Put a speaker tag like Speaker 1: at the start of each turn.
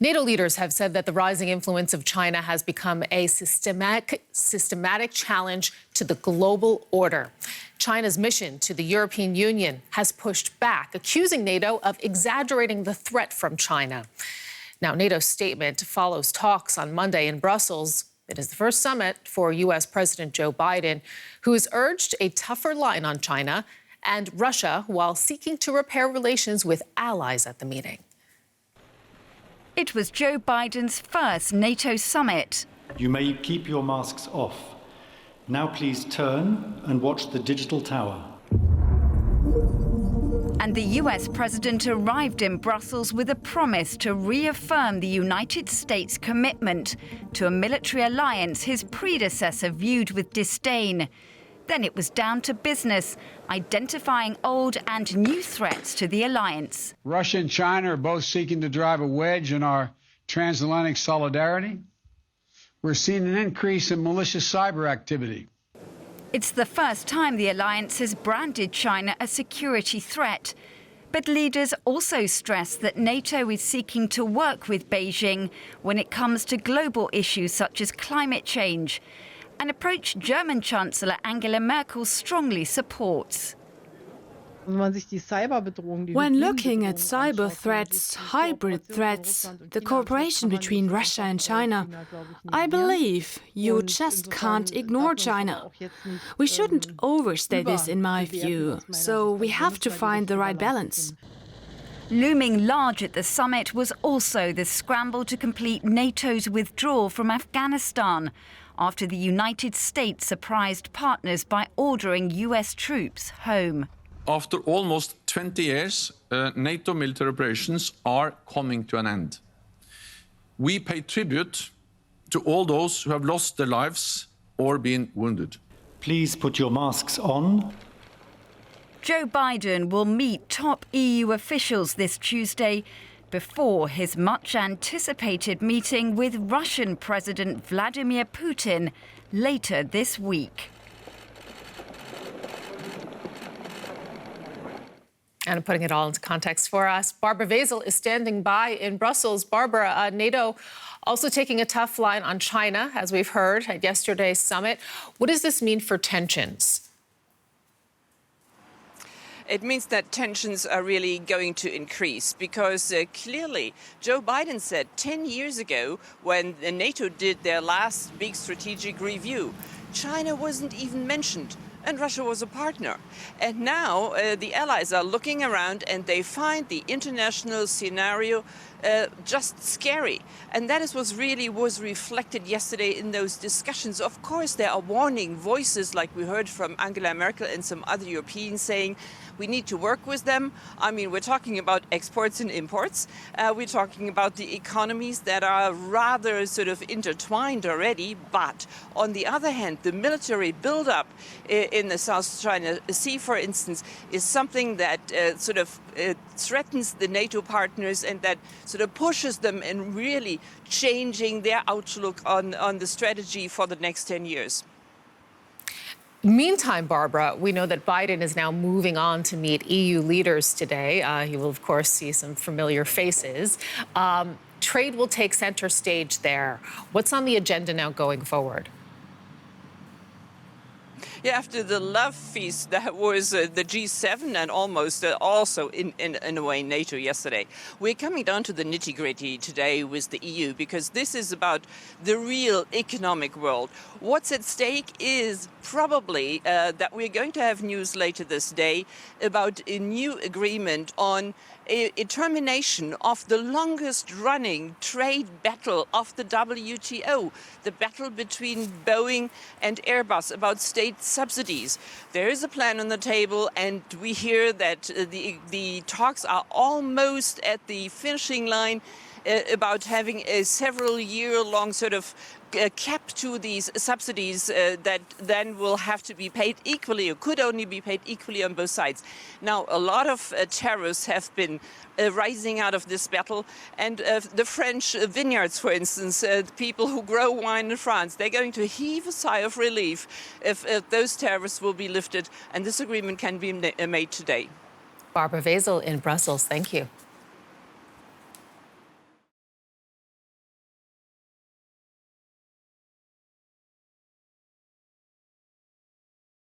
Speaker 1: NATO leaders have said that the rising influence of China has become a systematic challenge to the global order. China's mission to the European Union has pushed back, accusing NATO of exaggerating the threat from China. Now, NATO's statement follows talks on Monday in Brussels. It is the first summit for U.S. President Joe Biden, who has urged a tougher line on China and Russia while seeking to repair relations with allies at the meeting.
Speaker 2: It was Joe Biden's first NATO summit.
Speaker 3: You may keep your masks off. Now please turn and watch the digital tower.
Speaker 2: And the US president arrived in Brussels with a promise to reaffirm the United States' commitment to a military alliance his predecessor viewed with disdain. Then it was down to business, identifying old and new threats to the alliance.
Speaker 4: Russia and China are both seeking to drive a wedge in our transatlantic solidarity. We're seeing an increase in malicious cyber activity.
Speaker 2: It's the first time the alliance has branded China a security threat. But leaders also stress that NATO is seeking to work with Beijing when it comes to global issues such as climate change, an approach German Chancellor Angela Merkel strongly supports.
Speaker 5: When looking at cyber threats, hybrid threats, the cooperation between Russia and China, I believe you just can't ignore China. We shouldn't overstay this, in my view, so we have to find the right balance.
Speaker 2: Looming large at the summit was also the scramble to complete NATO's withdrawal from Afghanistan, after the United States surprised partners by ordering US troops home.
Speaker 6: After almost 20 years, NATO military operations are coming to an end. We pay tribute to all those who have lost their lives or been wounded.
Speaker 3: Please put your masks on.
Speaker 2: Joe Biden will meet top EU officials this Tuesday before his much-anticipated meeting with Russian President Vladimir Putin later this week.
Speaker 1: And putting it all into context for us, Barbara Vasil is standing by in Brussels. Barbara, NATO also taking a tough line on China, as we've heard at yesterday's summit. What does this mean for tensions?
Speaker 7: It means that tensions are really going to increase because clearly Joe Biden said 10 years ago when NATO did their last big strategic review, China wasn't even mentioned. And Russia was a partner. And now the allies are looking around and they find the international scenario just scary. And that is what really was reflected yesterday in those discussions. Of course, there are warning voices like we heard from Angela Merkel and some other Europeans saying we need to work with them. I mean, we're talking about exports and imports. We're talking about the economies that are rather sort of intertwined already. But on the other hand, the military buildup in the South China Sea, for instance, is something that threatens the NATO partners and that sort of pushes them in really changing their outlook on the strategy for the next 10 years.
Speaker 1: Meantime, Barbara, we know that Biden is now moving on to meet EU leaders today. He will, of course, see some familiar faces. Trade will take center stage there. What's on the agenda now going forward?
Speaker 7: Yeah, after the love feast that was the G7 and almost also in a way NATO yesterday, we're coming down to the nitty-gritty today with the EU because this is about the real economic world. What's at stake is probably that we're going to have news later this day about a new agreement on a termination of the longest-running trade battle of the WTO, the battle between Boeing and Airbus about state subsidies. There is a plan on the table, and we hear that the talks are almost at the finishing line about having a several-year-long sort of cap to these subsidies that then will have to be paid equally or could only be paid equally on both sides. Now, a lot of tariffs have been rising out of this battle. And the French vineyards, for instance, people who grow wine in France, they're going to heave a sigh of relief if those tariffs will be lifted and this agreement can be made today.
Speaker 1: Barbara Vasil in Brussels, thank you.